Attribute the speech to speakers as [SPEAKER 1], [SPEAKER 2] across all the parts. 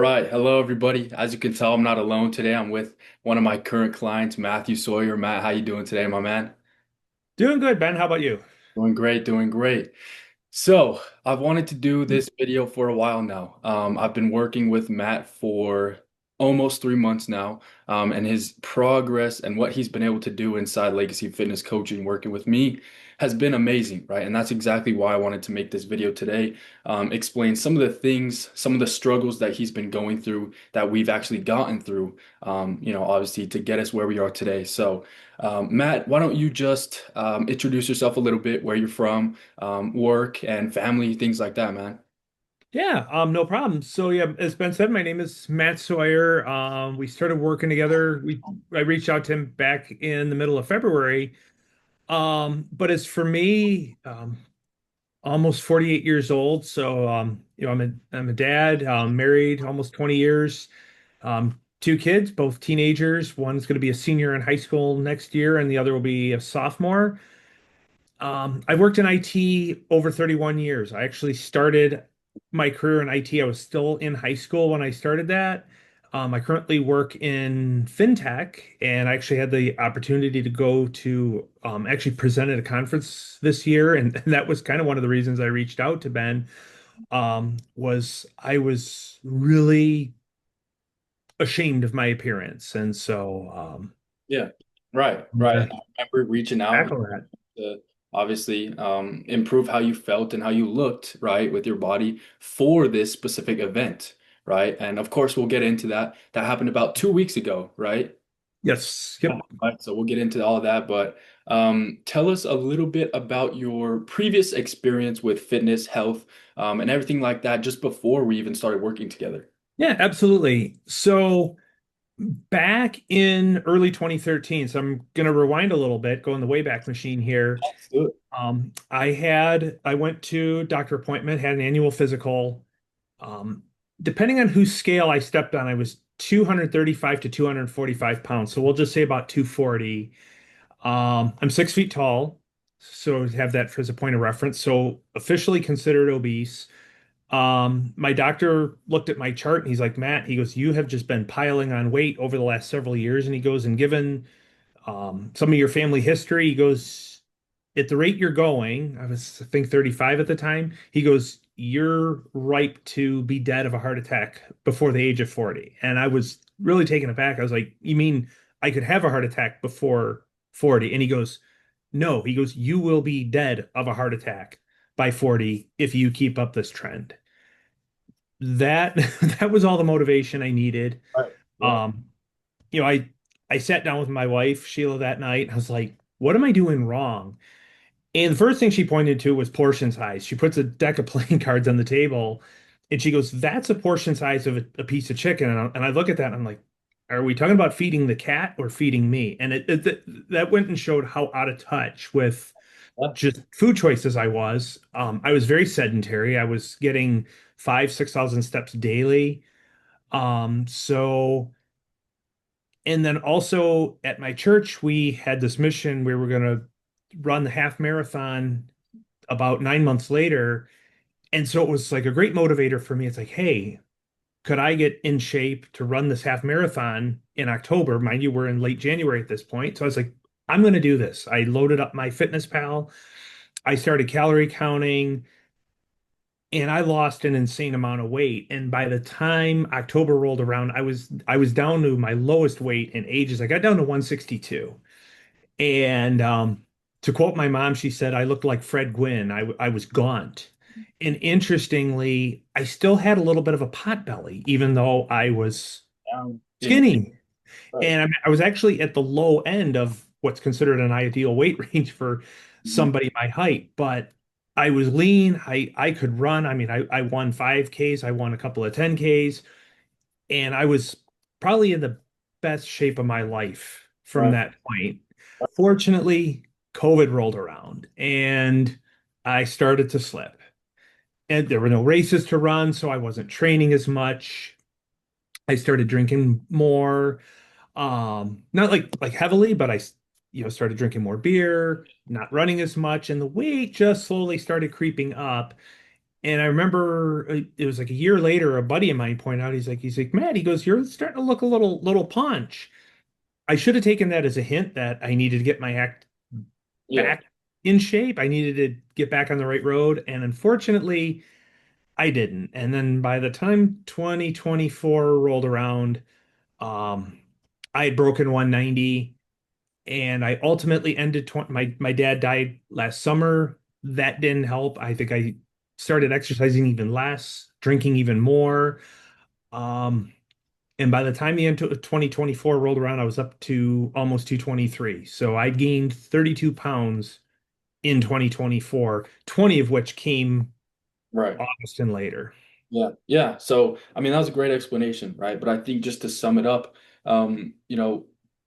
[SPEAKER 1] Right. Hello, everybody. As you can tell, I'm not alone today. I'm with one of my current clients, Matthew Sawyer. Matt, how you doing today, my man?
[SPEAKER 2] Doing good, Ben. How about you?
[SPEAKER 1] Doing great, doing great. So, I've wanted to do this video for a while now. I've been working with Matt for almost 3 months now, and his progress and what he's been able to do inside Legacy Fitness Coaching, working with me, has been amazing, right? And that's exactly why I wanted to make this video today, explain some of the things, some of the struggles that he's been going through that we've actually gotten through, obviously to get us where we are today. So, Matt, why don't you just introduce yourself a little bit, where you're from, work and family, things like that, man.
[SPEAKER 2] Yeah, no problem. So yeah, as Ben said, my name is Matt Sawyer. We started working together. I reached out to him back in the middle of February. But as for me, almost 48 years old. So I'm a dad, married almost 20 years. Two kids, both teenagers. One's going to be a senior in high school next year, and the other will be a sophomore. I worked in IT over 31 years. I actually started my career in IT. I was still in high school when I started that. I currently work in fintech, and I actually had the opportunity to go to actually present at a conference this year, and that was kind of one of the reasons I reached out to Ben. Was I was really ashamed of my appearance, and so
[SPEAKER 1] Yeah, right,
[SPEAKER 2] I'm
[SPEAKER 1] right.
[SPEAKER 2] gonna
[SPEAKER 1] And I remember reaching out
[SPEAKER 2] tackle that.
[SPEAKER 1] to obviously improve how you felt and how you looked, right, with your body for this specific event, right? And of course, we'll get into that. That happened about 2 weeks ago, right?
[SPEAKER 2] Yes, yep.
[SPEAKER 1] Right. So we'll get into all of that, but tell us a little bit about your previous experience with fitness, health, and everything like that, just before we even started working together.
[SPEAKER 2] Yeah, absolutely. So back in early 2013, so I'm going to rewind a little bit, go in the Wayback Machine here.
[SPEAKER 1] Let's do it.
[SPEAKER 2] I went to doctor appointment, had an annual physical. Um, Depending on whose scale I stepped on, I was 235 to 245 pounds. So we'll just say about 240. I'm 6 feet tall, so have that as a point of reference. So officially considered obese. My doctor looked at my chart and he's like, Matt, he goes, you have just been piling on weight over the last several years. And he goes, and given some of your family history, he goes, at the rate you're going, I was, I think, 35 at the time. He goes, you're ripe to be dead of a heart attack before the age of 40. And I was really taken aback. I was like, you mean I could have a heart attack before 40? And he goes, no. He goes, you will be dead of a heart attack by 40 if you keep up this trend. That that was all the motivation I needed.
[SPEAKER 1] Right. Yeah.
[SPEAKER 2] Um, I sat down with my wife, Sheila, that night. I was like, what am I doing wrong? And the first thing she pointed to was portion size. She puts a deck of playing cards on the table and she goes, that's a portion size of a piece of chicken. And I look at that and I'm like, are we talking about feeding the cat or feeding me? And that went and showed how out of touch with
[SPEAKER 1] Yeah.
[SPEAKER 2] just food choices I was. I was very sedentary. I was getting 6,000 steps daily. So, and then also at my church, we had this mission. We were going to run the half marathon about 9 months later. And so it was like a great motivator for me. It's like, hey, could I get in shape to run this half marathon in October? Mind you, we're in late January at this point. So I was like, I'm going to do this. I loaded up my Fitness Pal. I started calorie counting and I lost an insane amount of weight. And by the time October rolled around, I was down to my lowest weight in ages. I got down to 162. And to quote my mom, she said I looked like Fred Gwynn. I was gaunt. And interestingly, I still had a little bit of a pot belly, even though I was
[SPEAKER 1] Down in
[SPEAKER 2] skinny.
[SPEAKER 1] right.
[SPEAKER 2] And I was actually at the low end of what's considered an ideal weight range for
[SPEAKER 1] Mhm.
[SPEAKER 2] somebody my height. But I was lean. I could run. I mean, I won 5Ks. I won a couple of 10Ks. And I was probably in the best shape of my life from
[SPEAKER 1] Right.
[SPEAKER 2] that point. Fortunately, COVID rolled around and I started to slip. And there were no races to run, so I wasn't training as much. I started drinking more, not like heavily, but started drinking more beer, not running as much, and the weight just slowly started creeping up. And I remember it was like a year later, a buddy of mine pointed out, he's like, Matt, he goes, you're starting to look a little punch. I should have taken that as a hint that I needed to get my act
[SPEAKER 1] Yeah.
[SPEAKER 2] back in shape. I needed to get back on the right road. And unfortunately, I didn't. And then by the time 2024 rolled around, um, I had broken 190 and I ultimately ended my dad died last summer. That didn't help. I think I started exercising even less, drinking even more. Um, and by the time the end of 2024 rolled around, I was up to almost 223. So I gained 32 pounds in 2024, 20 of which came
[SPEAKER 1] Right.
[SPEAKER 2] August and later.
[SPEAKER 1] Yeah, yeah. So, I mean, that was a great explanation, right? But I think just to sum it up,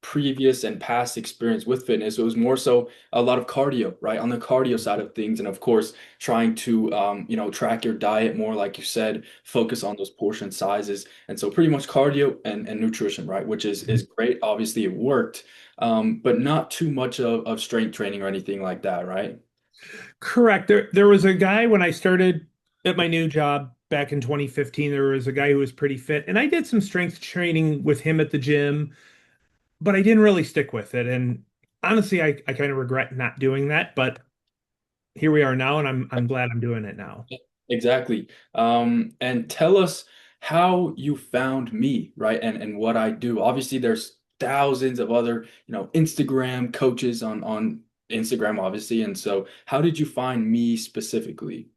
[SPEAKER 1] previous and past experience with fitness, it was more so a lot of cardio, right? On the cardio side of things, and of course, trying to, track your diet more, like you said, focus on those portion sizes, and so pretty much cardio and nutrition, right? Which is great. Obviously, it worked, but not too much of strength training or anything like that, right?
[SPEAKER 2] Correct. There was a guy when I started at my new job back in 2015. There was a guy who was pretty fit, and I did some strength training with him at the gym, but I didn't really stick with it. And honestly, I kind of regret not doing that, but here we are now, and I'm glad I'm doing it now.
[SPEAKER 1] Exactly. And tell us how you found me, right? And what I do. Obviously, there's thousands of other, Instagram coaches on Instagram, obviously. And so how did you find me specifically?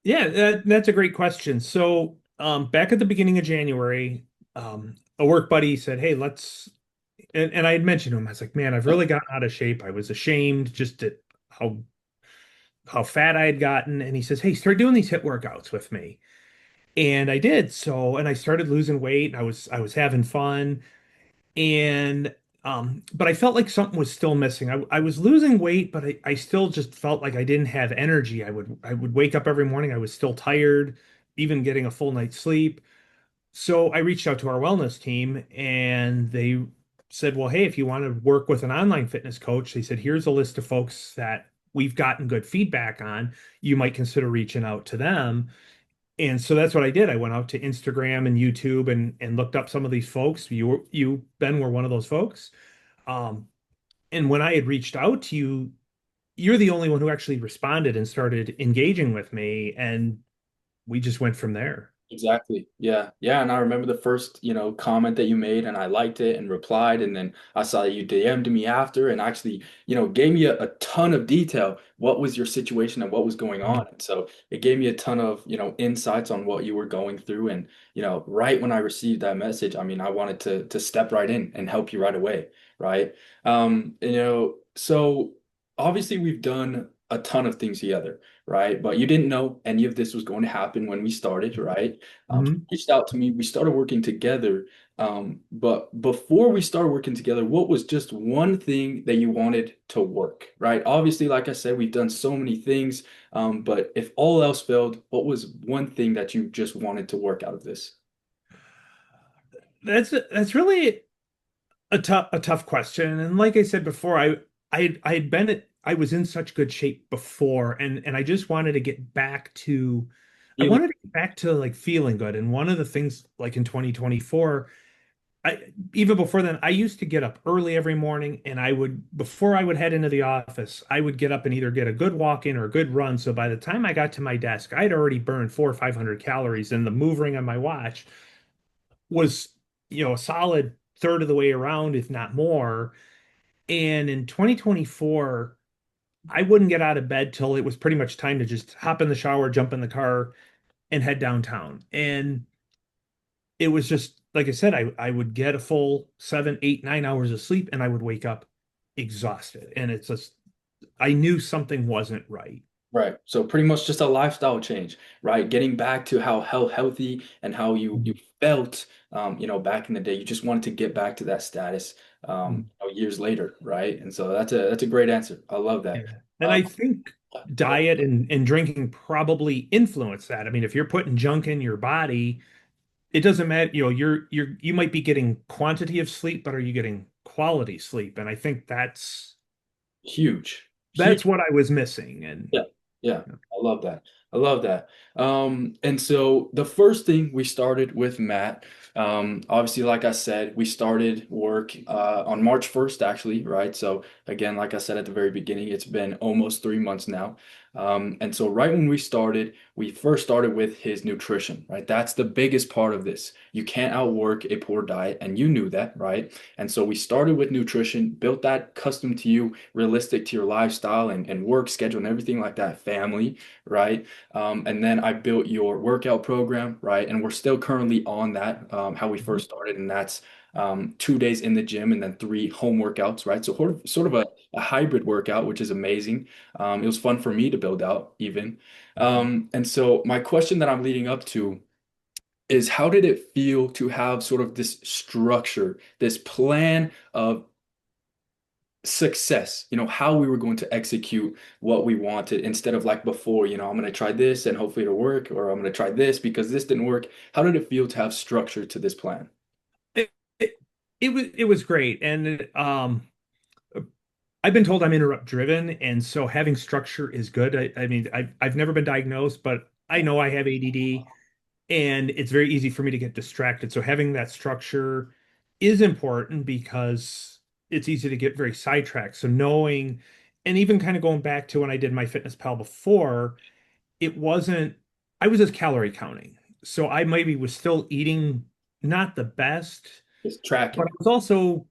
[SPEAKER 2] Yeah, that's a great question. So, back at the beginning of January, a work buddy said, "Hey, let's," and I had mentioned to him, I was like, "Man, I've really gotten out of shape. I was ashamed just at how fat I had gotten." And he says, "Hey, start doing these HIIT workouts with me." And I did. So, and I started losing weight. And I was having fun, and but I felt like something was still missing. I was losing weight, but I still just felt like I didn't have energy. I would wake up every morning. I was still tired, even getting a full night's sleep. So I reached out to our wellness team and they said, well, hey, if you want to work with an online fitness coach, they said, here's a list of folks that we've gotten good feedback on. You might consider reaching out to them. And so that's what I did. I went out to Instagram and YouTube and looked up some of these folks. You, Ben, were one of those folks. Um, and when I had reached out to you, you're the only one who actually responded and started engaging with me, and we just went from there.
[SPEAKER 1] Exactly. Yeah. Yeah. And I remember the first, comment that you made and I liked it and replied. And then I saw that you DM'd me after and actually, gave me a ton of detail. What was your situation and what was going on? And so it gave me a ton of, insights on what you were going through. And, right when I received that message, I mean, I wanted to step right in and help you right away. Right. So obviously we've done a ton of things together, right? But you didn't know any of this was going to happen when we started, right? So
[SPEAKER 2] Mhm.
[SPEAKER 1] you reached out to me. We started working together. But before we started working together, what was just one thing that you wanted to work, right? Obviously, like I said, we've done so many things. But if all else failed, what was one thing that you just wanted to work out of this?
[SPEAKER 2] That's really a tough question. And like I said before, I had been at I was in such good shape before, and I just wanted to get back to I
[SPEAKER 1] Feeling
[SPEAKER 2] wanted to get back to like feeling good. And one of the things like in 2024, I even before then, I used to get up early every morning and before I would head into the office, I would get up and either get a good walk in or a good run. So by the time I got to my desk, I'd already burned 400 or 500 calories, and the move ring on my watch was, a solid third of the way around, if not more. And in 2024, I wouldn't get out of bed till it was pretty much time to just hop in the shower, jump in the car, and head downtown. And it was just like I said, I would get a full 7, 8, 9 hours of sleep and I would wake up exhausted. And it's just I knew something wasn't right.
[SPEAKER 1] Right. So pretty much just a lifestyle change, right? Getting back to how healthy and how you felt, back in the day. You just wanted to get back to that status,
[SPEAKER 2] Mhm.
[SPEAKER 1] years later, right? And so that's a great answer. I love
[SPEAKER 2] Yeah.
[SPEAKER 1] that.
[SPEAKER 2] And I think
[SPEAKER 1] Yeah,
[SPEAKER 2] diet and drinking probably influence that. I mean, if you're putting junk in your body, it doesn't matter, you might be getting quantity of sleep, but are you getting quality sleep? And I think that's
[SPEAKER 1] huge, huge.
[SPEAKER 2] that's what I was missing. And
[SPEAKER 1] Yeah, yeah, I love that. I love that. And so the first thing we started with Matt, obviously, like I said, we started work on March 1st, actually, right? So again, like I said at the very beginning, it's been almost 3 months now. And so right when we started, we first started with his nutrition, right? That's the biggest part of this. You can't outwork a poor diet, and you knew that, right? And so we started with nutrition, built that custom to you, realistic to your lifestyle and work schedule and everything like that, family, right? And then I built your workout program, right? And we're still currently on that, how we
[SPEAKER 2] Mhm.
[SPEAKER 1] first started, and that's 2 days in the gym and then three home workouts, right? So sort of a hybrid workout, which is amazing. It was fun for me to build out even. And so my question that I'm leading up to is how did it feel to have sort of this structure, this plan of success, how we were going to execute what we wanted instead of like before, I'm going to try this and hopefully it'll work, or I'm going to try this because this didn't work. How did it feel to have structure to this plan?
[SPEAKER 2] It, it, it was great. And I've been told I'm interrupt driven, and so having structure is good. I mean, I've never been diagnosed, but I know I have ADD, and it's very easy for me to get distracted. So having that structure is important because it's easy to get very sidetracked. So knowing, and even kind of going back to when I did my Fitness Pal before, it wasn't, I was just calorie counting. So I maybe was still eating not the best,
[SPEAKER 1] Just
[SPEAKER 2] but
[SPEAKER 1] tracking.
[SPEAKER 2] I was also,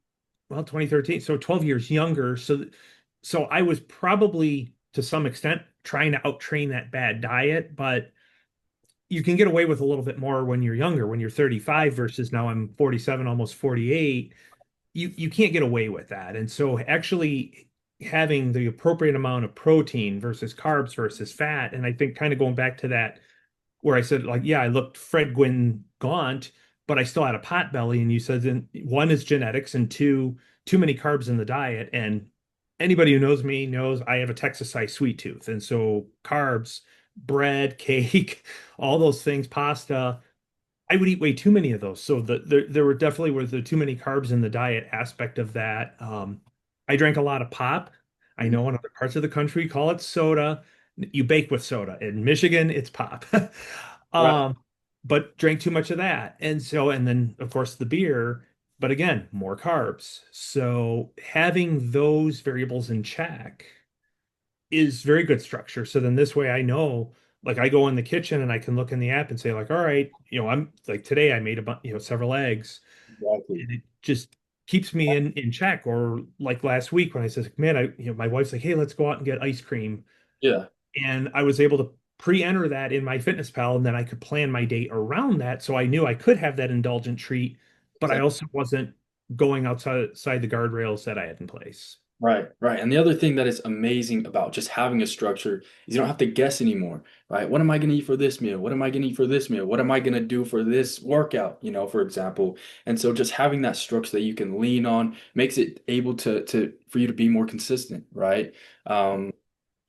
[SPEAKER 2] well, 2013, so 12 years younger. So I was probably to some extent trying to out train that bad diet, but you can get away with a little bit more when you're younger. When you're 35 versus now I'm 47, almost 48, you can't get away with that. And so actually having the appropriate amount of protein versus carbs versus fat, and I think kind of going back to that where I said, like, yeah, I looked Fred Gwynn gaunt, but I still had a pot belly. And you said, then one is genetics, and two, too many carbs in the diet. And anybody who knows me knows I have a Texas size sweet tooth. And so carbs, bread, cake, all those things, pasta, I would eat way too many of those. So there were definitely was the too many carbs in the diet aspect of that. I drank a lot of pop. I
[SPEAKER 1] Mhm.
[SPEAKER 2] know in other parts of the country call it soda. You bake with soda. In Michigan, it's pop.
[SPEAKER 1] Right.
[SPEAKER 2] Um, but drank too much of that. And so, and then of course the beer, but again, more carbs. So having those variables in check is very good structure. So then this way I know, like I go in the kitchen and I can look in the app and say like, all right, I'm like today I made several eggs,
[SPEAKER 1] Exactly.
[SPEAKER 2] and it just keeps me in check. Or like last week when I said, man, my wife's like, hey, let's go out and get ice cream.
[SPEAKER 1] Yeah.
[SPEAKER 2] And I was able to pre-enter that in my Fitness Pal, and then I could plan my day around that. So I knew I could have that indulgent treat, but I
[SPEAKER 1] Exactly.
[SPEAKER 2] also wasn't going outside the guardrails that I had in place.
[SPEAKER 1] Right, right. And the other thing that is amazing about just having a structure is you don't have to guess anymore, right? What am I going to eat for this meal? What am I going to eat for this meal? What am I going to do for this workout, for example? And so just having that structure that you can lean on makes it able to for you to be more consistent, right?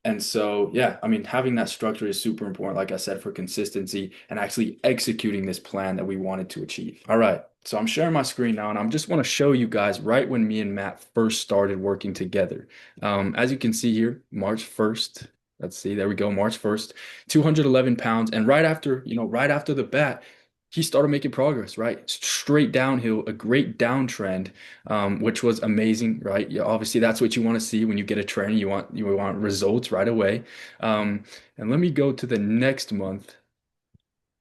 [SPEAKER 1] And so, yeah, I mean, having that structure is super important, like I said, for consistency and actually executing this plan that we wanted to achieve. All right. So I'm sharing my screen now, and I just want to show you guys right when me and Matt first started working together. As you can see here, March 1st. Let's see, there we go, March 1st, 211 pounds. And right after the bat, he started making progress, right? Straight downhill, a great downtrend, which was amazing, right? Yeah, obviously that's what you want to see when you get a trainer. You want results right away. Um, and let me go to the next month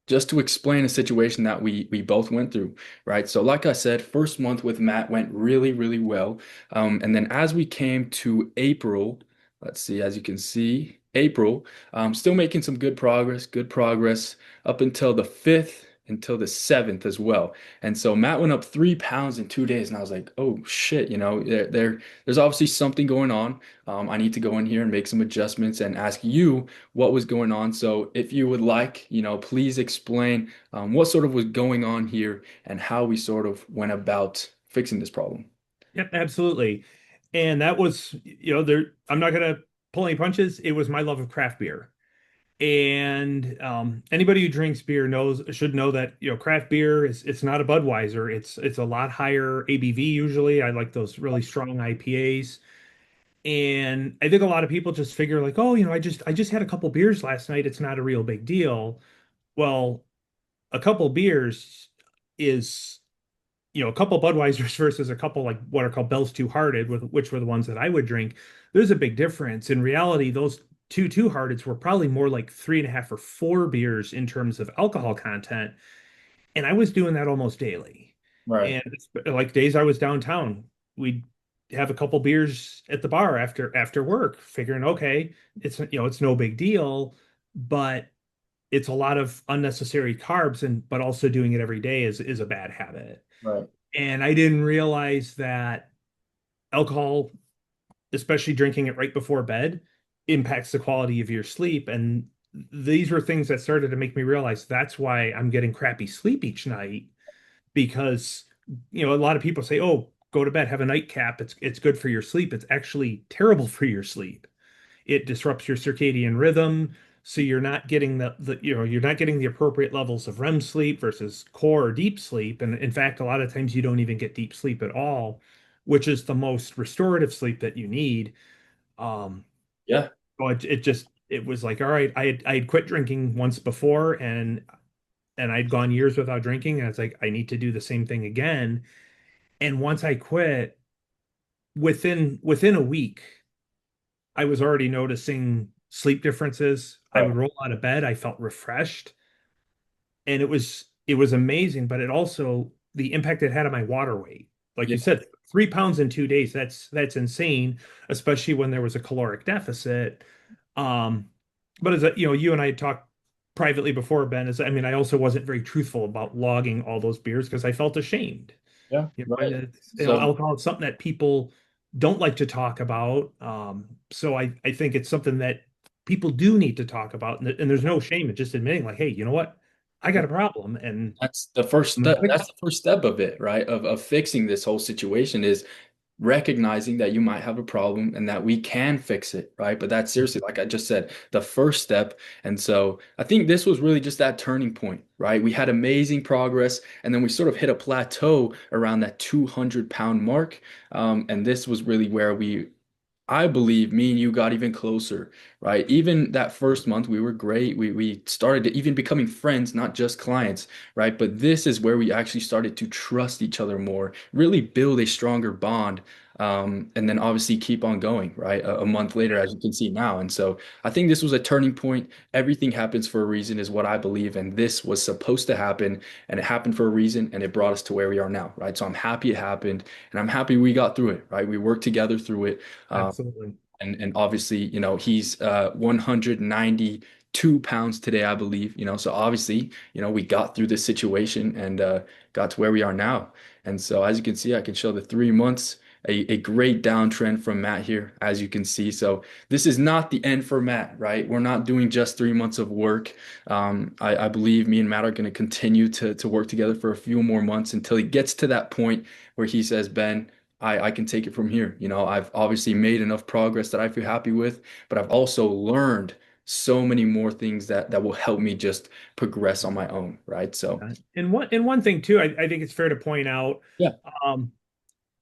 [SPEAKER 1] just to explain a situation that we both went through, right? So, like I said, first month with Matt went really, really well. And then as we came to April, let's see, as you can see, April, still making some good progress up until the 5th, until the 7th as well. And so Matt went up 3 pounds in 2 days, and I was like, oh shit, there's obviously something going on. I need to go in here and make some adjustments and ask you what was going on. So if you would like, please explain what sort of was going on here and how we sort of went about fixing this problem.
[SPEAKER 2] Yep, absolutely. And that was, I'm not gonna pull any punches. It was my love of craft beer. And anybody who drinks beer should know that, craft beer is it's not a Budweiser. It's a lot higher ABV usually. I like those really strong IPAs. And I think a lot of people just figure like, oh, I just had a couple beers last night. It's not a real big deal. Well, a couple beers is, a couple Budweisers versus a couple like what are called Bell's Two Hearted, with which were the ones that I would drink. There's a big difference. In reality, those two Hearteds were probably more like 3.5 or 4 beers in terms of alcohol content. And I was doing that almost daily.
[SPEAKER 1] Right.
[SPEAKER 2] And like days I was downtown, we'd have a couple beers at the bar after work, figuring, okay, it's no big deal, but it's a lot of unnecessary carbs, and but also doing it every day is a bad habit.
[SPEAKER 1] Right.
[SPEAKER 2] And I didn't realize that alcohol, especially drinking it right before bed, impacts the quality of your sleep. And these were things that started to make me realize that's why I'm getting crappy sleep each night, because a lot of people say, "Oh, go to bed, have a nightcap. It's good for your sleep." It's actually terrible for your sleep. It disrupts your circadian rhythm, so you're not getting you're not getting the appropriate levels of REM sleep versus core or deep sleep. And in fact, a lot of times you don't even get deep sleep at all, which is the most restorative sleep that you need. Um,
[SPEAKER 1] Yeah.
[SPEAKER 2] so it was like, all right, I had quit drinking once before, and I'd gone years without drinking, and it's like I need to do the same thing again. And once I quit, within a week, I was already noticing sleep differences. I
[SPEAKER 1] Right.
[SPEAKER 2] would roll out of bed, I felt refreshed, and it was amazing, but it also the impact it had on my water weight. Like
[SPEAKER 1] Yeah.
[SPEAKER 2] you said, 3 pounds in 2 days, that's insane, especially when there was a caloric deficit. Um, but you and I had talked privately before, Ben, is I mean, I also wasn't very truthful about logging all those beers because I felt ashamed.
[SPEAKER 1] Yeah. Right. So
[SPEAKER 2] Alcohol is something that people don't like to talk about. So I think it's something that people do need to talk about, and there's no shame in just admitting, like, hey, you know what? I got a problem, and
[SPEAKER 1] that's the first
[SPEAKER 2] I'm gonna
[SPEAKER 1] step.
[SPEAKER 2] fix
[SPEAKER 1] That's
[SPEAKER 2] it.
[SPEAKER 1] the first step of it, right? Of fixing this whole situation is recognizing that you might have a problem and that we can fix it, right? But that's seriously, like I just said, the first step. And so I think this was really just that turning point, right? We had amazing progress, and then we sort of hit a plateau around that 200-pound mark. And this was really where I believe me and you got even closer, right? Even that first month, we were great. We started to even becoming friends, not just clients, right? But this is where we actually started to trust each other more, really build a stronger bond, and then obviously keep on going, right? A month later, as you can see now. And so I think this was a turning point. Everything happens for a reason, is what I believe. And this was supposed to happen, and it happened for a reason, and it brought us to where we are now, right? So I'm happy it happened, and I'm happy we got through it, right? We worked together through it.
[SPEAKER 2] Absolutely.
[SPEAKER 1] And obviously, he's 192 pounds today, I believe. So obviously, we got through this situation and got to where we are now. And so as you can see, I can show the 3 months, a great downtrend from Matt here, as you can see. So this is not the end for Matt, right? We're not doing just 3 months of work. I believe me and Matt are going to continue to work together for a few more months until he gets to that point where he says, Ben, I can take it from here. I've obviously made enough progress that I feel happy with, but I've also learned so many more things that will help me just progress on my own, right? So,
[SPEAKER 2] And one thing too, I think it's fair to point out,
[SPEAKER 1] yeah,
[SPEAKER 2] um,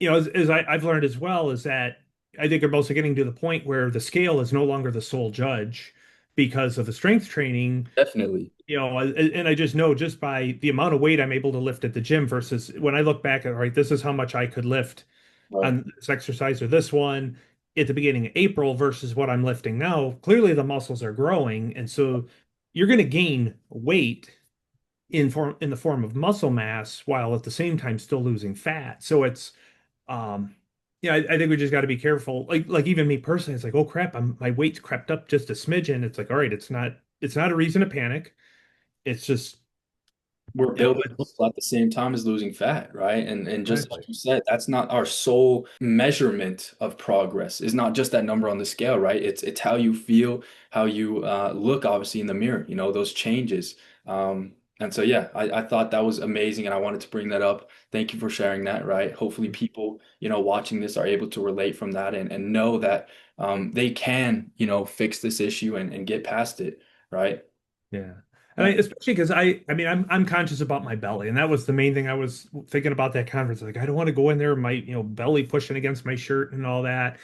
[SPEAKER 2] as I've learned as well, is that I think I'm also getting to the point where the scale is no longer the sole judge because of the strength training.
[SPEAKER 1] definitely.
[SPEAKER 2] And I just know just by the amount of weight I'm able to lift at the gym versus when I look back at, all right, this is how much I could lift
[SPEAKER 1] Right.
[SPEAKER 2] on this exercise or this one at the beginning of April versus what I'm lifting now. Clearly the muscles are growing. And so you're going to gain weight in the form of muscle mass while at the same time still losing fat. So it's um I think we just got to be careful. Like even me personally, it's like, oh crap, my weight's crept up just a smidgen. It's like, all right, it's not a reason to panic. It's just
[SPEAKER 1] We're building
[SPEAKER 2] it's
[SPEAKER 1] muscle at the same time as losing fat, right? And just
[SPEAKER 2] exactly
[SPEAKER 1] like you said, that's not our sole measurement of progress. It's not just that number on the scale, right? It's how you feel, how you look, obviously in the mirror. Those changes. And so yeah, I thought that was amazing, and I wanted to bring that up. Thank you for sharing that, right? Hopefully, people watching this are able to relate from that and know that they can fix this issue and get past it, right?
[SPEAKER 2] yeah. And
[SPEAKER 1] Yeah,
[SPEAKER 2] especially because I mean I'm conscious about my belly, and that was the main thing I was thinking about that conference. Like I don't want to go in there with my belly pushing against my shirt and all that.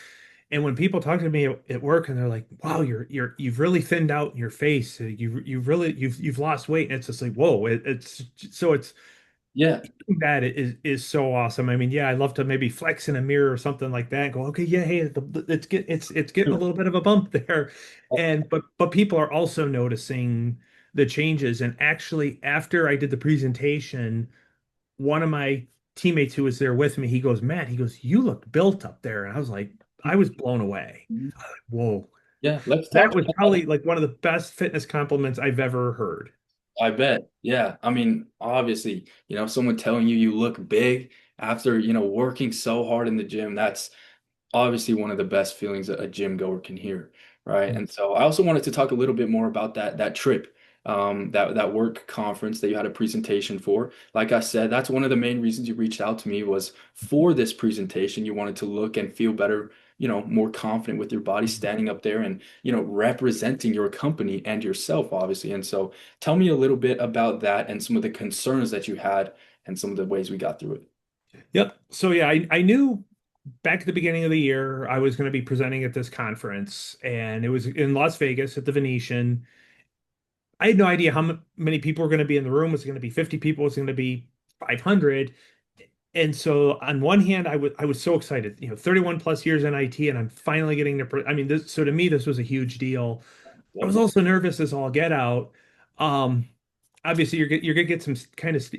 [SPEAKER 2] And when people talk to me at work and they're like, "Wow, you've really thinned out in your face. You've lost weight." And it's just like, whoa, it's
[SPEAKER 1] Yeah.
[SPEAKER 2] that is so awesome. I mean, yeah, I love to maybe flex in a mirror or something like that and go, okay, yeah, hey, it's getting a little bit of a bump there. And but people are also noticing the changes. And actually, after I did the presentation, one of my teammates who was there with me, he goes, Matt, he goes, you look built up there. And I was like, I was blown away. Whoa.
[SPEAKER 1] Yeah, let's
[SPEAKER 2] That
[SPEAKER 1] talk
[SPEAKER 2] was
[SPEAKER 1] about that.
[SPEAKER 2] probably like one of the best fitness compliments I've ever heard.
[SPEAKER 1] I bet. Yeah. I mean, obviously, someone telling you you look big after, working so hard in the gym, that's obviously one of the best feelings a gym goer can hear, right? And so I also wanted to talk a little bit more about that trip, that work conference that you had a presentation for. Like I said, that's one of the main reasons you reached out to me was for this presentation. You wanted to look and feel better, more confident with your body standing up there and, representing your company and yourself, obviously. And so tell me a little bit about that and some of the concerns that you had and some of the ways we got through it.
[SPEAKER 2] Yep. So yeah, I knew back at the beginning of the year I was going to be presenting at this conference, and it was in Las Vegas at the Venetian. I had no idea how many people were going to be in the room. Was it going to be 50 people? Was it going to be 500? And so on one hand, I was so excited, 31 plus years in IT, and I'm finally getting to I mean, this so to me this was a huge deal. I
[SPEAKER 1] Yep.
[SPEAKER 2] was also nervous as all get out. Um, Obviously you're gonna get some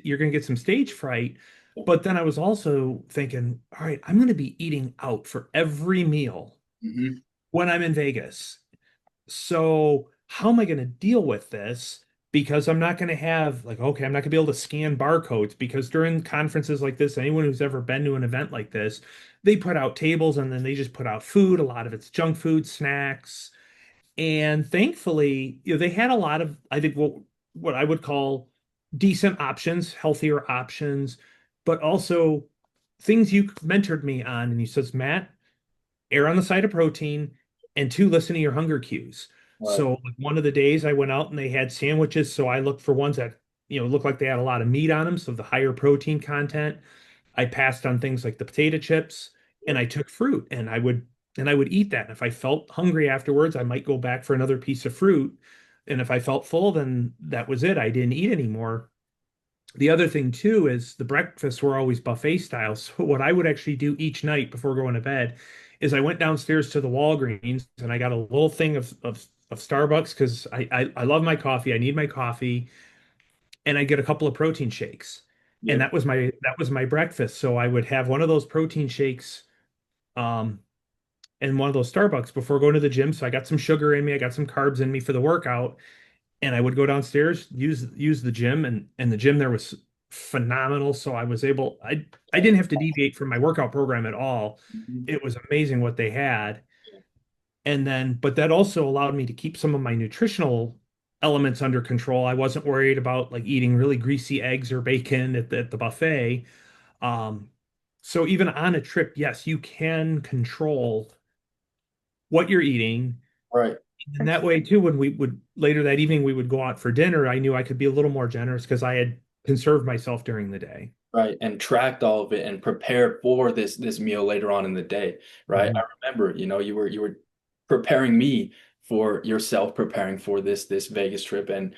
[SPEAKER 2] you're gonna get some stage fright, but then I was also thinking, all right, I'm gonna be eating out for every meal
[SPEAKER 1] Hmm.
[SPEAKER 2] when I'm in Vegas. So how am I gonna deal with this? Because I'm not gonna have like, okay, I'm not gonna be able to scan barcodes because during conferences like this, anyone who's ever been to an event like this, they put out tables and then they just put out food. A lot of it's junk food, snacks. And thankfully, they had a lot of, I think, what I would call decent options, healthier options, but also things you mentored me on. And you says, Matt, err on the side of protein, and two, listen to your hunger cues.
[SPEAKER 1] Right.
[SPEAKER 2] So like one of the days I went out and they had sandwiches, so I looked for ones that looked like they had a lot of meat on them, so the higher protein content. I passed on things like the potato chips, and I took fruit, and I would eat that. And if I felt hungry afterwards, I might go back for another piece of fruit. And if I felt full, then that was it. I didn't eat anymore. The other thing too is the breakfasts were always buffet style. So what I would actually do each night before going to bed is I went downstairs to the Walgreens and I got a little thing of Starbucks because I love my coffee. I need my coffee, and I get a couple of protein shakes. And
[SPEAKER 1] Yep.
[SPEAKER 2] that was my breakfast. So I would have one of those protein shakes um and one of those Starbucks before going to the gym. So I got some sugar in me, I got some carbs in me for the workout, and I would go downstairs, use the gym, and the gym there was phenomenal. So I didn't have to deviate from my workout program at all.
[SPEAKER 1] Mhm.
[SPEAKER 2] It was amazing what they had. And then, but that also allowed me to keep some of my nutritional elements under control. I wasn't worried about like eating really greasy eggs or bacon at the buffet. Um, so even on a trip, yes, you can control what you're eating.
[SPEAKER 1] Right.
[SPEAKER 2] And that way too, when we would later that evening we would go out for dinner, I knew I could be a little more generous because I had conserved myself during the day.
[SPEAKER 1] Right. And tracked all of it and prepared for this meal later on in the day. Right. I
[SPEAKER 2] Mhm.
[SPEAKER 1] remember, you were preparing me for yourself, preparing for this Vegas trip and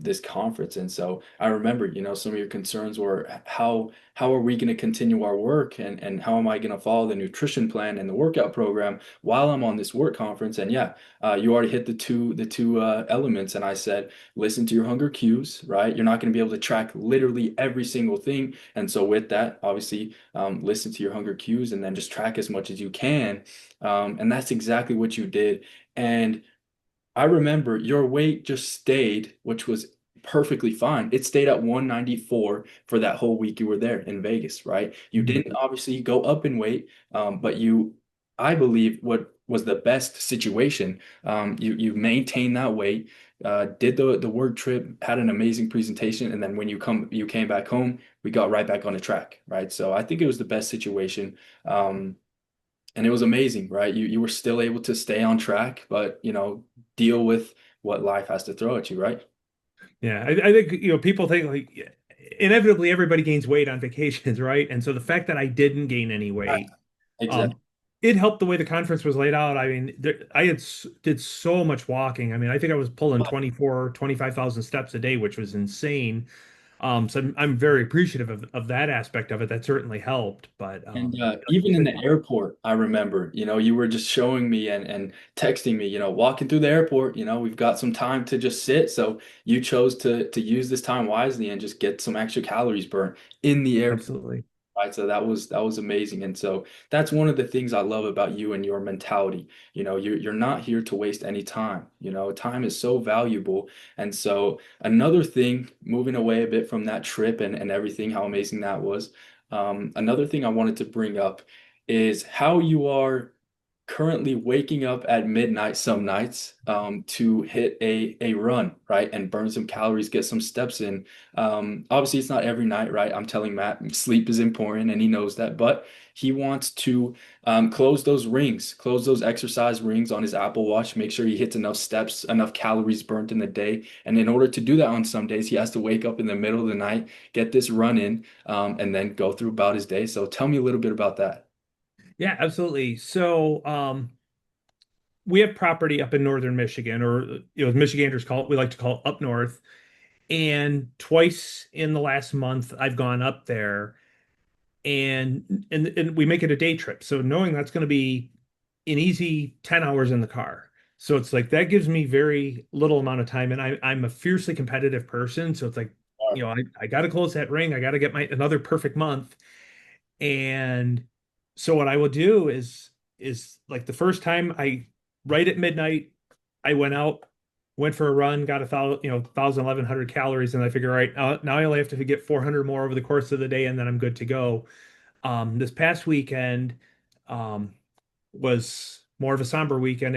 [SPEAKER 1] this conference. And so I remember, some of your concerns were how are we going to continue our work and how am I going to follow the nutrition plan and the workout program while I'm on this work conference? And yeah, you already hit the two elements. And I said, listen to your hunger cues, right? You're not going to be able to track literally every single thing. And so with that, obviously, listen to your hunger cues and then just track as much as you can. And that's exactly what you did. And I remember your weight just stayed, which was perfectly fine. It stayed at 194 for that whole week you were there in Vegas, right? You
[SPEAKER 2] Mhm.
[SPEAKER 1] didn't obviously go up in weight, but I believe, what was the best situation. You maintained that weight, did the work trip, had an amazing presentation, and then when you came back home, we got right back on the track, right? So I think it was the best situation. And it was amazing, right? You were still able to stay on track, but deal with what life has to throw at you, right?
[SPEAKER 2] Yeah, I think people think like inevitably everybody gains weight on vacations, right? And so the fact that I didn't gain any
[SPEAKER 1] Right.
[SPEAKER 2] weight, um,
[SPEAKER 1] Exactly.
[SPEAKER 2] it helped the way the conference was laid out. I mean, I did so much walking. I mean, I think I was pulling 25,000 steps a day, which was insane. So I'm very appreciative of that aspect of it. That certainly helped. But
[SPEAKER 1] And
[SPEAKER 2] like you
[SPEAKER 1] even in
[SPEAKER 2] said,
[SPEAKER 1] the airport, I remember, you were just showing me and texting me, walking through the airport, we've got some time to just sit. So you chose to use this time wisely and just get some extra calories burned in the airport.
[SPEAKER 2] absolutely.
[SPEAKER 1] Right. So that was amazing. And so that's one of the things I love about you and your mentality. You're not here to waste any time. Time is so valuable. And so another thing, moving away a bit from that trip and everything, how amazing that was. Another thing I wanted to bring up is how you are currently waking up at midnight some nights to hit a run, right? And burn some calories, get some steps in. Obviously, it's not every night, right? I'm telling Matt sleep is important and he knows that, but he wants to close those exercise rings on his Apple Watch, make sure he hits enough steps, enough calories burnt in the day. And in order to do that on some days, he has to wake up in the middle of the night, get this run in, and then go through about his day. So tell me a little bit about that.
[SPEAKER 2] Yeah, absolutely. So, we have property up in northern Michigan, or Michiganders call it. We like to call it up north. And twice in the last month, I've gone up there, and we make it a day trip. So knowing that's going to be an easy 10 hours in the car. So it's like that gives me very little amount of time. And I'm a fiercely competitive person. So it's like, I got to close that ring. I got to get my another perfect month. And so what I will do is like the first time right at midnight, I went out, went for a run, got 1,100 calories, and I figure, all right, now I only have to get 400 more over the course of the day, and then I'm good to go. This past weekend um, was more of a somber weekend.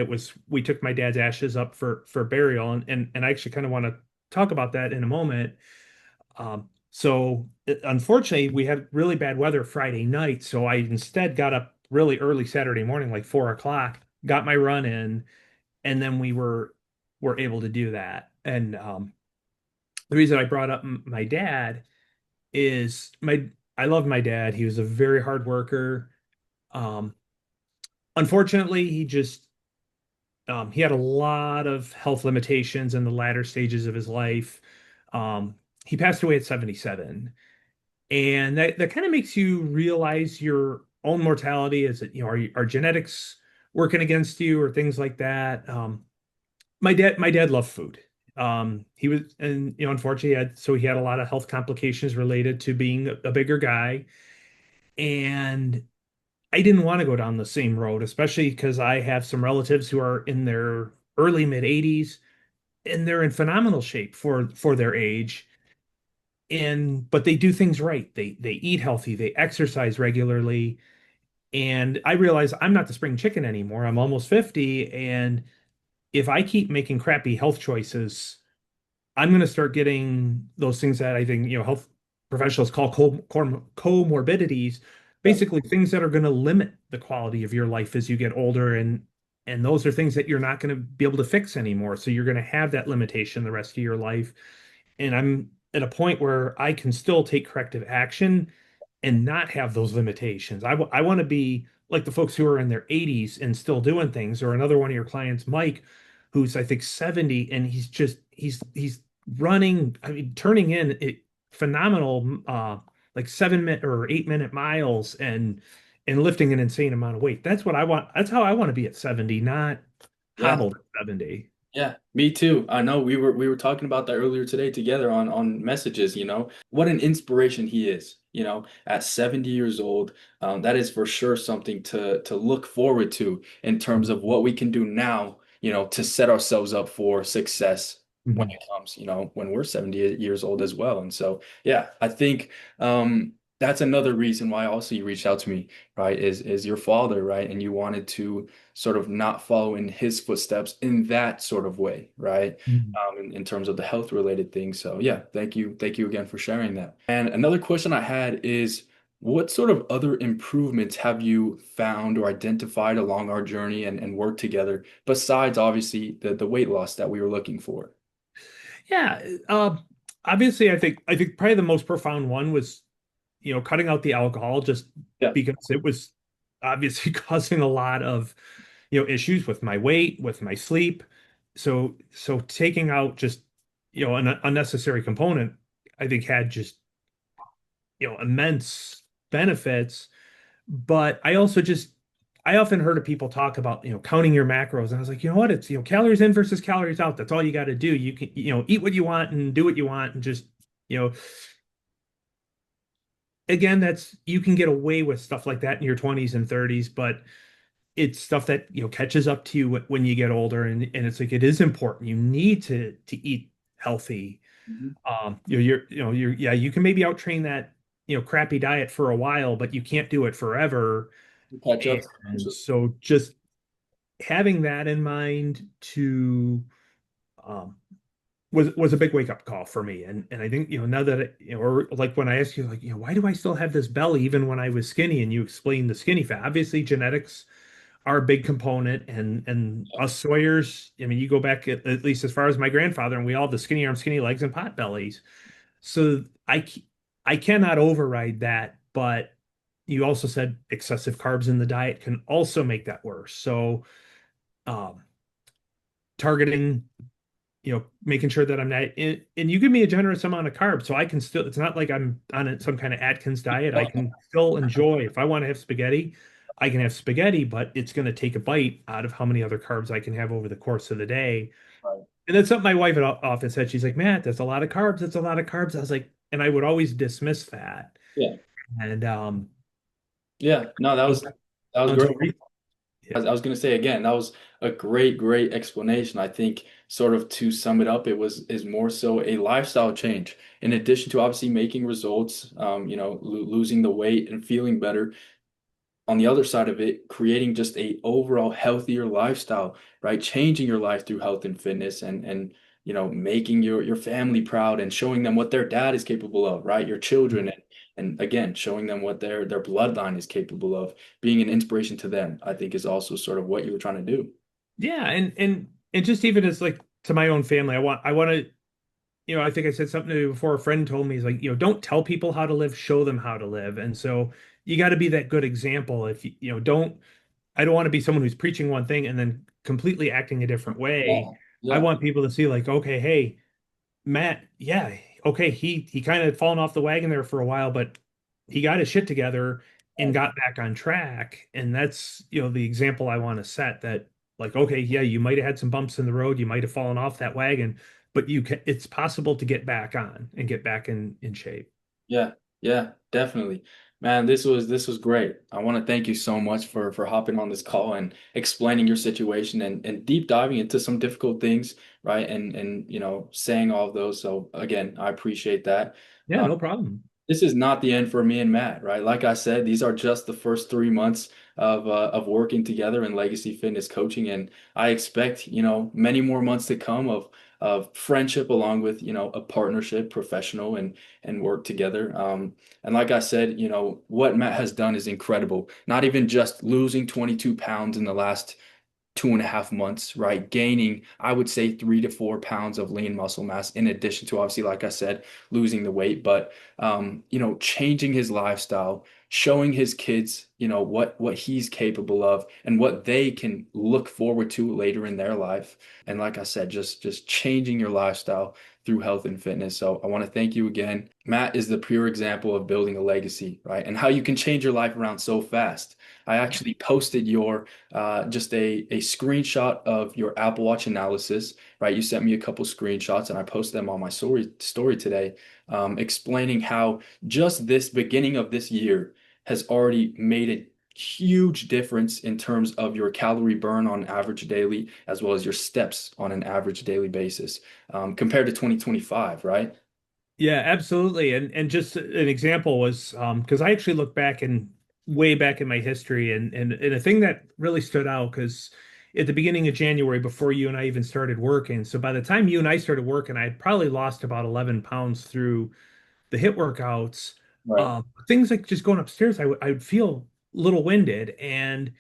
[SPEAKER 2] We took my dad's ashes up for burial, and I actually kind of want to talk about that in a moment. Unfortunately, we had really bad weather Friday night, so I instead got up really early Saturday morning, like 4 o'clock, got my run in, and then we were able to do that. And the reason I brought up my dad is my I love my dad. He was a very hard worker. Um, Unfortunately, he had a lot of health limitations in the latter stages of his life. He passed away at 77. And that kind of makes you realize your own mortality. Is it, are genetics working against you or things like that? My dad loved food. He was, and unfortunately, he had a lot of health complications related to being a bigger guy. And I didn't want to go down the same road, especially because I have some relatives who are in their early mid 80s and they're in phenomenal shape for their age. But they do things right. They eat healthy, they exercise regularly. And I realize I'm not the spring chicken anymore. I'm almost 50. And if I keep making crappy health choices, I'm going to start getting those things that I think, health professionals call comorbidities,
[SPEAKER 1] Yeah.
[SPEAKER 2] basically things that are going to limit the quality of your life as you get older. And those are things that you're not going to be able to fix anymore. So you're going to have that limitation the rest of your life. And I'm at a point where I can still take corrective action and not have those limitations. I want to be like the folks who are in their 80s and still doing things, or another one of your clients, Mike, who's I think 70, and he's running, I mean, turning in phenomenal like 7 minute or 8 minute miles and lifting an insane amount of weight. That's what I want. That's how I want to be at 70, not
[SPEAKER 1] Yeah.
[SPEAKER 2] hobbled at 70.
[SPEAKER 1] Yeah, me too. I know we were talking about that earlier today together on messages, What an inspiration he is, at 70 years old. That is for sure something to look forward to in terms of what we can do now, to set ourselves up for success when
[SPEAKER 2] Mhm.
[SPEAKER 1] it comes, when we're 70 years old as well. And so, yeah, I think that's another reason why also you reached out to me, right? Is your father, right? And you wanted to sort of not follow in his footsteps in that sort of way, right?
[SPEAKER 2] Mhm.
[SPEAKER 1] In terms of the health related things. So yeah, thank you again for sharing that. And another question I had is, what sort of other improvements have you found or identified along our journey and work together besides obviously the weight loss that we were looking for?
[SPEAKER 2] Yeah, obviously, I think probably the most profound one was, cutting out the alcohol just
[SPEAKER 1] Yeah,
[SPEAKER 2] because it was. obviously causing a lot of, issues with my weight, with my sleep. So taking out just, an unnecessary component, I think had just, immense benefits. But I often heard of people talk about, counting your macros. And I was like, you know what? It's, calories in versus calories out. That's all you got to do. You can, eat what you want and do what you want and just, you know, again, you can get away with stuff like that in your 20s and 30s, but it's stuff that, catches up to you when you get older. And it's like, it is important. You need to eat healthy.
[SPEAKER 1] Mhm.
[SPEAKER 2] Yeah, you can maybe out train that, crappy diet for a while, but you can't do it forever.
[SPEAKER 1] Catch up.
[SPEAKER 2] And so just having that in mind to um was a big wake up call for me. And I think, now that or like when I asked you, like, why do I still have this belly even when I was skinny? And you explained the skinny fat. Obviously, genetics are a big component, and us Sawyers, I mean, you go back at least as far as my grandfather, and we all have the skinny arms, skinny legs, and pot bellies. So I cannot override that, but you also said excessive carbs in the diet can also make that worse. So um, targeting, making sure that I'm not and you give me a generous amount of carbs, so I can still, it's not like I'm on some kind of Atkins diet. I can still enjoy, if I want to have spaghetti, I can have spaghetti, but it's going to take a bite out of how many other carbs I can have over the course of the day.
[SPEAKER 1] Right.
[SPEAKER 2] And that's something my wife had often said. She's like, Matt, that's a lot of carbs. That's a lot of carbs. I was like, and I would always dismiss that.
[SPEAKER 1] Yeah.
[SPEAKER 2] And
[SPEAKER 1] Yeah. No, that was great.
[SPEAKER 2] until recently.
[SPEAKER 1] I was going to say again, that was a great, great explanation. I think sort of to sum it up, it was is more so a lifestyle change. In addition to obviously making results, losing the weight and feeling better. On the other side of it, creating just a overall healthier lifestyle, right? Changing your life through health and fitness and making your family proud and showing them what their dad is capable of, right? Your children and again, showing them what their bloodline is capable of, being an inspiration to them, I think is also sort of what you were trying to do.
[SPEAKER 2] Yeah, and just even as like to my own family, I want to, I think I said something to you before. A friend told me, he's like, don't tell people how to live, show them how to live. And so you got to be that good example. If don't, I don't want to be someone who's preaching one thing and then completely acting a different way.
[SPEAKER 1] Yeah.
[SPEAKER 2] I
[SPEAKER 1] Yeah.
[SPEAKER 2] want people to see like, okay, hey, Matt, yeah, okay, he kind of fallen off the wagon there for a while, but he got his shit together and got back on track. And that's, the example I want to set, that like, okay, yeah, you might have had some bumps in the road, you might have fallen off that wagon, but it's possible to get back on and get back in shape.
[SPEAKER 1] Yeah, yeah, definitely. Man, this was great. I want to thank you so much for hopping on this call and explaining your situation and deep diving into some difficult things, right? And saying all of those. So again, I appreciate that.
[SPEAKER 2] Yeah, no problem.
[SPEAKER 1] This is not the end for me and Matt, right? Like I said, these are just the first 3 months of working together in Legacy Fitness Coaching, and I expect many more months to come of friendship along with a partnership, professional and work together. And like I said, what Matt has done is incredible. Not even just losing 22 pounds in the last 2.5 months, right? Gaining, I would say 3 to 4 pounds of lean muscle mass, in addition to obviously, like I said, losing the weight, but changing his lifestyle, showing his kids, what he's capable of and what they can look forward to later in their life. And like I said, just changing your lifestyle through health and fitness. So I want to thank you again. Matt is the pure example of building a legacy, right? And how you can change your life around so fast. I actually posted your just a screenshot of your Apple Watch analysis, right? You sent me a couple screenshots and I posted them on my story today, explaining how just this beginning of this year has already made a huge difference in terms of your calorie burn on average daily, as well as your steps on an average daily basis, compared to 2025, right?
[SPEAKER 2] Yeah, absolutely. And just an example was because I actually look back and way back in my history, and a thing that really stood out, because at the beginning of January, before you and I even started working, so by the time you and I started working, I had probably lost about 11 pounds through the hit workouts.
[SPEAKER 1] Right.
[SPEAKER 2] Things like just going upstairs, I would feel a little winded. And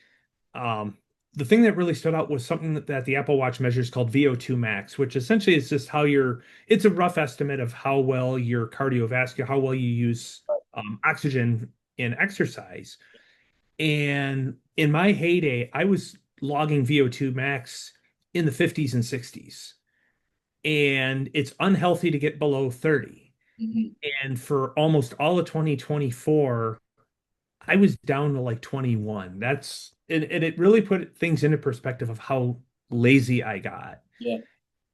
[SPEAKER 2] um, the thing that really stood out was something that the Apple Watch measures called VO2 max, which essentially is just it's a rough estimate of how well how well you use oxygen in exercise. And in my heyday, I was logging VO2 max in the 50s and 60s. And it's unhealthy to get below 30.
[SPEAKER 1] Mhm.
[SPEAKER 2] And for almost all of 2024, I was down to like 21. And it really put things into perspective of how lazy I got.
[SPEAKER 1] Yeah,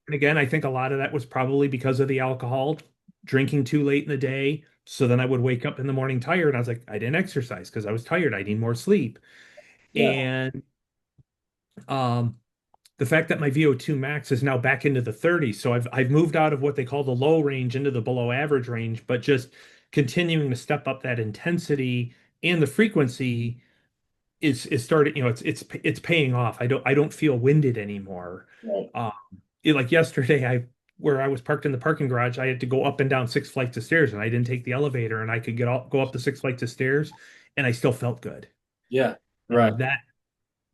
[SPEAKER 2] And again, I think a lot of that was probably because of the alcohol, drinking too late in the day. So then I would wake up in the morning tired. And I was like, I didn't exercise because I was tired. I need more sleep.
[SPEAKER 1] yeah,
[SPEAKER 2] And um, the fact that my VO2 max is now back into the 30s. So I've moved out of what they call the low range into the below average range, but just continuing to step up that intensity and the frequency is starting, it's paying off. I don't feel winded anymore.
[SPEAKER 1] right.
[SPEAKER 2] Um, like yesterday, where I was parked in the parking garage, I had to go up and down 6 flights of stairs, and I didn't take the elevator, and I could go up the 6 flights of stairs, and I still felt good.
[SPEAKER 1] Yeah,
[SPEAKER 2] You know
[SPEAKER 1] right.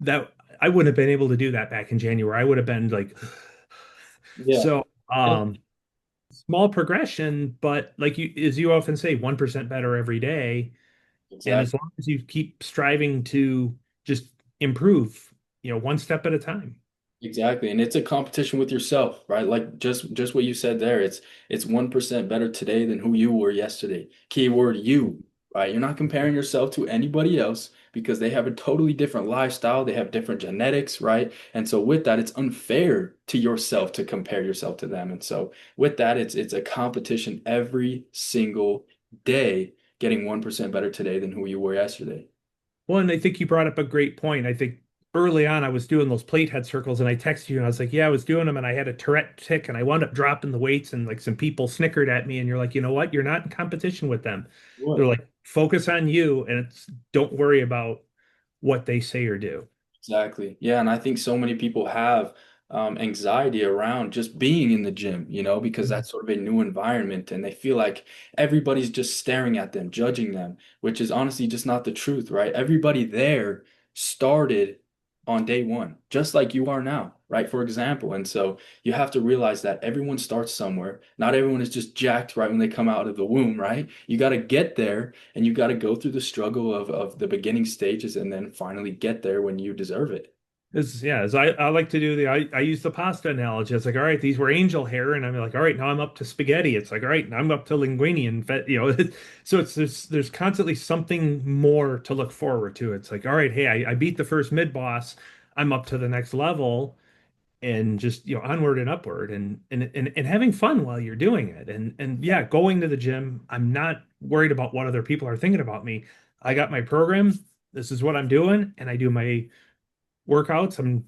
[SPEAKER 2] that I wouldn't have been able to do that back in January. I would have been like,
[SPEAKER 1] Yeah,
[SPEAKER 2] so small progression, but like as you often say, 1% better every day. And as
[SPEAKER 1] exactly.
[SPEAKER 2] long as you keep striving to just improve, one step at a time.
[SPEAKER 1] Exactly. And it's a competition with yourself, right? Like just what you said there. It's 1% better today than who you were yesterday. Keyword you, right? You're not comparing yourself to anybody else because they have a totally different lifestyle, they have different genetics, right? And so with that, it's unfair to yourself to compare yourself to them. And so with that, it's a competition every single day, getting 1% better today than who you were yesterday.
[SPEAKER 2] Well, and I think you brought up a great point. I think early on I was doing those plate head circles and I texted you and I was like, yeah, I was doing them and I had a Tourette tick and I wound up dropping the weights and like some people snickered at me and you're like, you know what? You're not in competition with them. They're
[SPEAKER 1] What?
[SPEAKER 2] like, focus on you and don't worry about what they say or do.
[SPEAKER 1] Exactly. Yeah, and I think so many people have anxiety around just being in the gym, because that's sort of a new environment and they feel like everybody's just staring at them, judging them, which is honestly just not the truth, right? Everybody there started on day one, just like you are now, right? For example. And so you have to realize that everyone starts somewhere. Not everyone is just jacked right when they come out of the womb, right? You got to get there and you got to go through the struggle of the beginning stages and then finally get there when you deserve it.
[SPEAKER 2] As I like to do I use the pasta analogy. It's like, all right, these were angel hair, and I'm like, all right, now I'm up to spaghetti. It's like, all right, now I'm up to linguine and so there's constantly something more to look forward to. It's like, all right, hey, I beat the first mid boss, I'm up to the next level, and just onward and upward, and having fun while you're doing it, and yeah, going to the gym. I'm not worried about what other people are thinking about me. I got my program. This is what I'm doing, and I do my workouts. And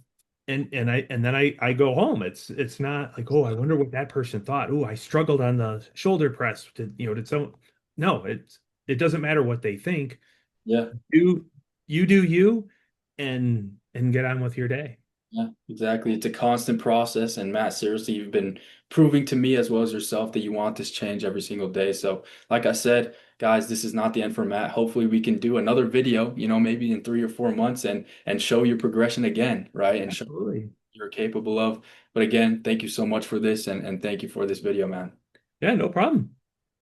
[SPEAKER 2] then I go home. It's not like, oh, I wonder what that person thought. Oh, I struggled on the shoulder press. Did some No, it doesn't matter what they think.
[SPEAKER 1] Yeah.
[SPEAKER 2] Do you do you and get on with your day.
[SPEAKER 1] Yeah, exactly. It's a constant process. And Matt, seriously, you've been proving to me as well as yourself that you want this change every single day. So, like I said, guys, this is not the end for Matt. Hopefully, we can do another video, maybe in 3 or 4 months and show your progression again, right? And show what
[SPEAKER 2] Absolutely.
[SPEAKER 1] you're capable of. But again, thank you so much for this and thank you for this video, man.
[SPEAKER 2] Yeah, no problem.